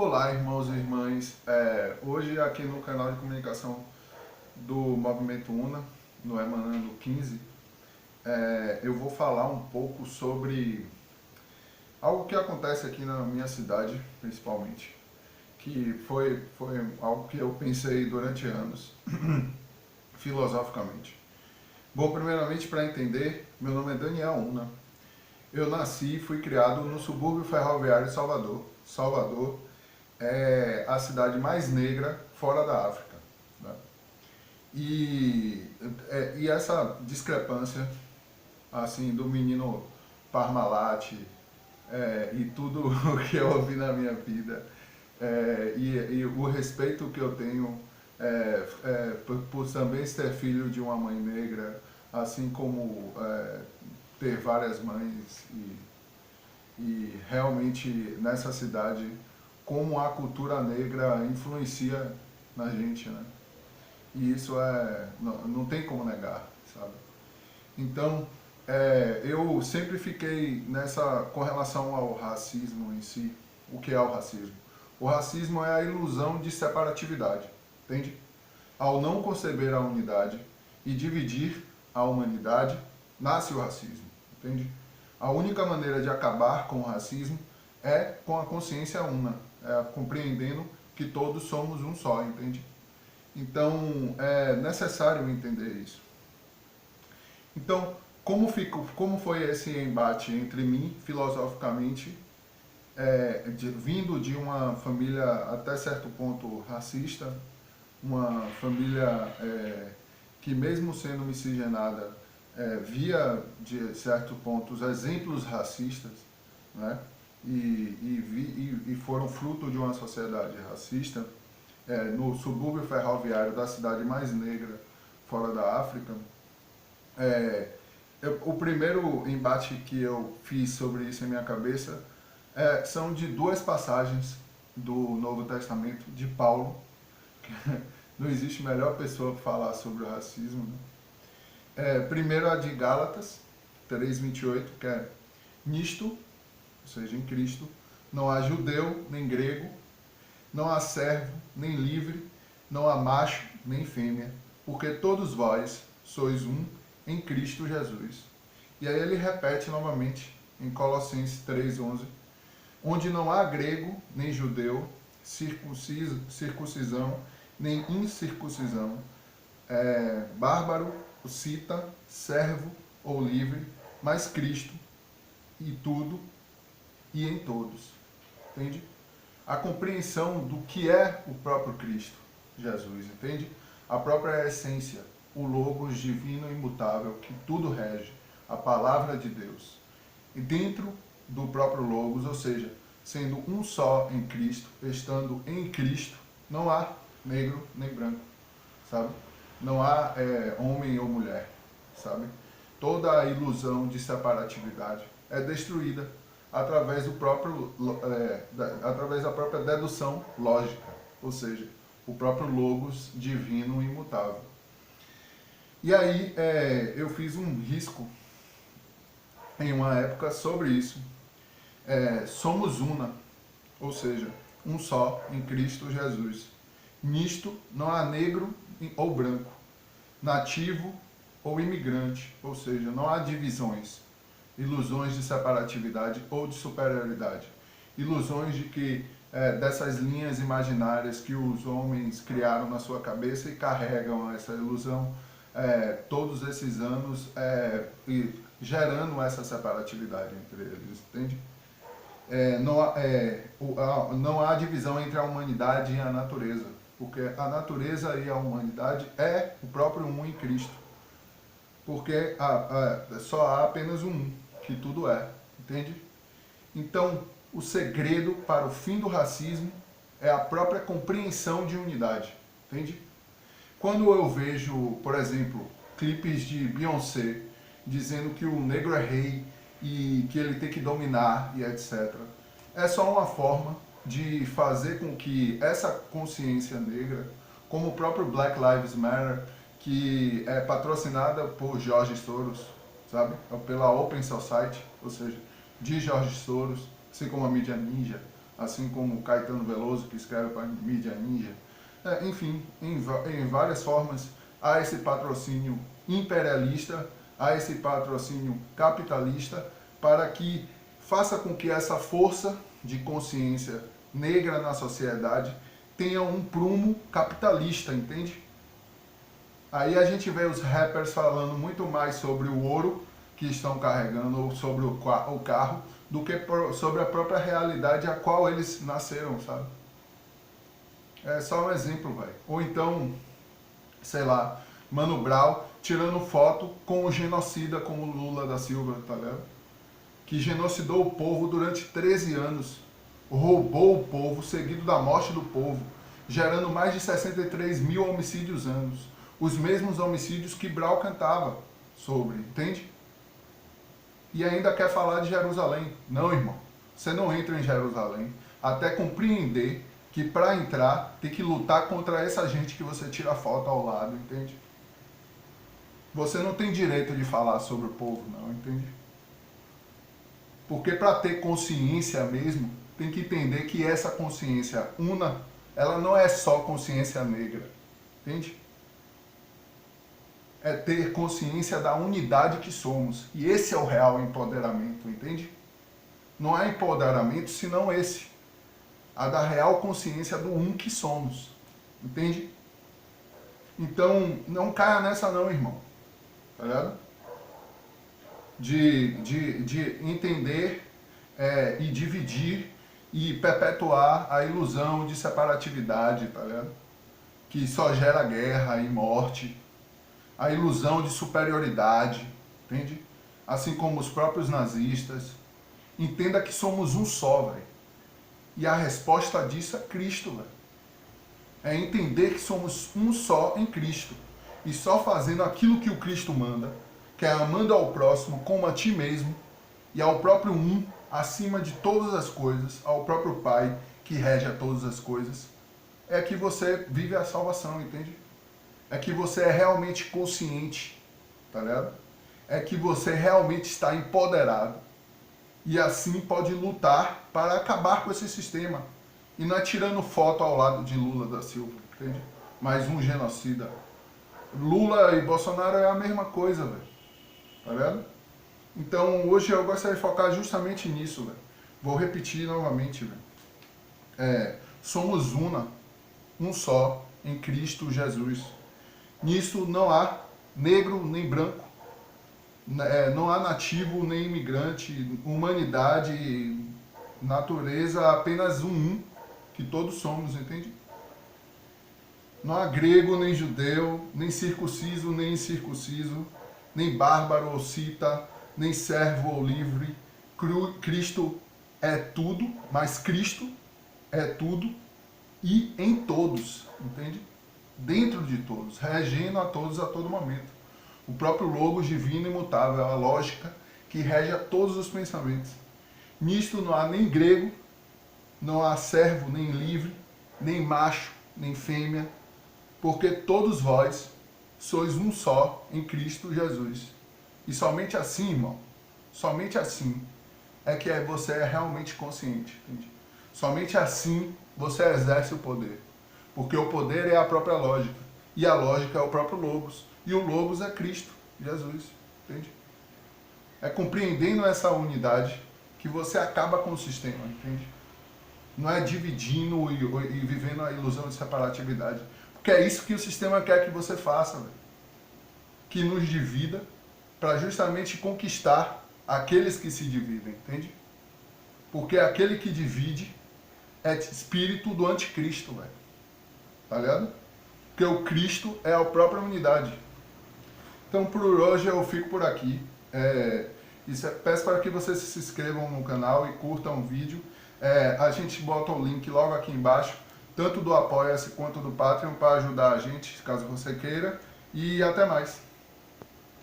Olá, irmãos e irmãs. Hoje aqui no canal de comunicação do Movimento UNA, no Emanando 15, eu vou falar um pouco sobre algo que acontece aqui na minha cidade, principalmente, que foi algo que eu pensei durante anos, filosoficamente. Bom, primeiramente, para entender, meu nome é Daniel Una. Eu nasci e fui criado no subúrbio ferroviário de Salvador. Salvador é a cidade mais negra fora da África, né? E essa discrepância assim do menino Parmalat e tudo o que eu ouvi na minha vida e o respeito que eu tenho por também ser filho de uma mãe negra, assim como ter várias mães e realmente nessa cidade como a cultura negra influencia na gente, né? E isso não tem como negar, sabe? Então, eu sempre fiquei nessa, com relação ao racismo em si. O que é o racismo? O racismo é a ilusão de separatividade, entende? Ao não conceber a unidade e dividir a humanidade, nasce o racismo, entende? A única maneira de acabar com o racismo é com a consciência una, compreendendo que todos somos um só, entende? Então, é necessário entender isso. Então, como foi esse embate entre mim, filosoficamente, vindo de uma família até certo ponto racista, uma família que mesmo sendo miscigenada, via de certo ponto os exemplos racistas, né? E foram fruto de uma sociedade racista, no subúrbio ferroviário da cidade mais negra fora da África. O primeiro embate que eu fiz sobre isso em minha cabeça são de duas passagens do Novo Testamento de Paulo. Não existe melhor pessoa para falar sobre o racismo, né? Primeiro a de Gálatas 3:28, que é: nisto, ou seja, em Cristo, não há judeu nem grego, não há servo nem livre, não há macho nem fêmea, porque todos vós sois um em Cristo Jesus. E aí ele repete novamente em Colossenses 3:11, onde não há grego nem judeu, circuncisão nem incircuncisão, bárbaro, cita, servo ou livre, mas Cristo e tudo e em todos. Entende? A compreensão do que é o próprio Cristo, Jesus, entende? A própria essência, o Logos divino e imutável, que tudo rege, a palavra de Deus. E dentro do próprio Logos, ou seja, sendo um só em Cristo, estando em Cristo, não há negro nem branco, sabe? Não há homem ou mulher, sabe? Toda a ilusão de separatividade é destruída através através da própria dedução lógica, ou seja, o próprio Logos divino e imutável. E aí eu fiz um risco em uma época sobre isso. Somos una, ou seja, um só em Cristo Jesus. Nisto não há negro ou branco, nativo ou imigrante, ou seja, não há divisões, ilusões de separatividade ou de superioridade, ilusões de que dessas linhas imaginárias que os homens criaram na sua cabeça e carregam essa ilusão todos esses anos e gerando essa separatividade entre eles, entende? Não há divisão entre a humanidade e a natureza, porque a natureza e a humanidade é o próprio um em Cristo, porque só há apenas um, que tudo é, entende? Então, o segredo para o fim do racismo é a própria compreensão de unidade, entende? Quando eu vejo, por exemplo, clipes de Beyoncé dizendo que o negro é rei e que ele tem que dominar e etc., é só uma forma de fazer com que essa consciência negra, como o próprio Black Lives Matter, que é patrocinada por George Soros, sabe? Pela Open Society, ou seja, de George Soros, assim como a mídia ninja, assim como Caetano Veloso, que escreve para Mídia Ninja. Enfim, em várias formas, há esse patrocínio imperialista, há esse patrocínio capitalista, para que faça com que essa força de consciência negra na sociedade tenha um prumo capitalista, entende? Aí a gente vê os rappers falando muito mais sobre o ouro que estão carregando, ou sobre o carro, do que sobre a própria realidade a qual eles nasceram, sabe? É só um exemplo, velho. Ou então, sei lá, Mano Brown tirando foto com o genocida como Lula da Silva, tá ligado? Que genocidou o povo durante 13 anos, roubou o povo, seguido da morte do povo, gerando mais de 63 mil homicídios anos. Os mesmos homicídios que Brau cantava sobre, entende? E ainda quer falar de Jerusalém. Não, irmão, você não entra em Jerusalém até compreender que para entrar tem que lutar contra essa gente que você tira foto ao lado, entende? Você não tem direito de falar sobre o povo, não, entende? Porque para ter consciência mesmo, tem que entender que essa consciência una, ela não é só consciência negra, entende? É ter consciência da unidade que somos. E esse é o real empoderamento, entende? Não há empoderamento senão esse. A da real consciência do um que somos, entende? Então, não caia nessa não, irmão. Tá ligado? De entender e dividir e perpetuar a ilusão de separatividade, tá ligado? Que só gera guerra e morte. A ilusão de superioridade, entende? Assim como os próprios nazistas. Entenda que somos um só, velho. E a resposta disso é Cristo, velho. É entender que somos um só em Cristo. E só fazendo aquilo que o Cristo manda, que é amando ao próximo como a ti mesmo, e ao próprio um, acima de todas as coisas, ao próprio Pai, que rege a todas as coisas, é que você vive a salvação, entende? É que você é realmente consciente, tá ligado? É que você realmente está empoderado. E assim pode lutar para acabar com esse sistema. E não é tirando foto ao lado de Lula da Silva, entende? Mais um genocida. Lula e Bolsonaro é a mesma coisa, velho. Tá vendo? Então hoje eu gostaria de focar justamente nisso, velho. Vou repetir novamente, velho. Somos um só, em Cristo Jesus. Nisso não há negro nem branco, não há nativo nem imigrante, humanidade, natureza, apenas um, que todos somos, entende? Não há grego nem judeu, nem circunciso nem incircunciso, nem bárbaro ou cita, nem servo ou livre. Cristo é tudo, mas Cristo é tudo e em todos, entende? Dentro de todos, regendo a todos a todo momento. O próprio Logos divino e imutável, a lógica que rege a todos os pensamentos. Nisto não há nem grego, não há servo nem livre, nem macho, nem fêmea, porque todos vós sois um só em Cristo Jesus. E somente assim, irmão, somente assim é que você é realmente consciente, entende? Somente assim você exerce o poder. Porque o poder é a própria lógica. E a lógica é o próprio Logos. E o Logos é Cristo, Jesus, entende? É compreendendo essa unidade que você acaba com o sistema, entende? Não é dividindo e vivendo a ilusão de separatividade. Porque é isso que o sistema quer que você faça, velho. Que nos divida para justamente conquistar aqueles que se dividem, entende? Porque aquele que divide é espírito do anticristo, velho. Tá ligado? Porque o Cristo é a própria unidade. Então por hoje eu fico por aqui. Peço para que vocês se inscrevam no canal e curtam o vídeo. A gente bota o link logo aqui embaixo, tanto do Apoia-se quanto do Patreon, para ajudar a gente, caso você queira. E até mais.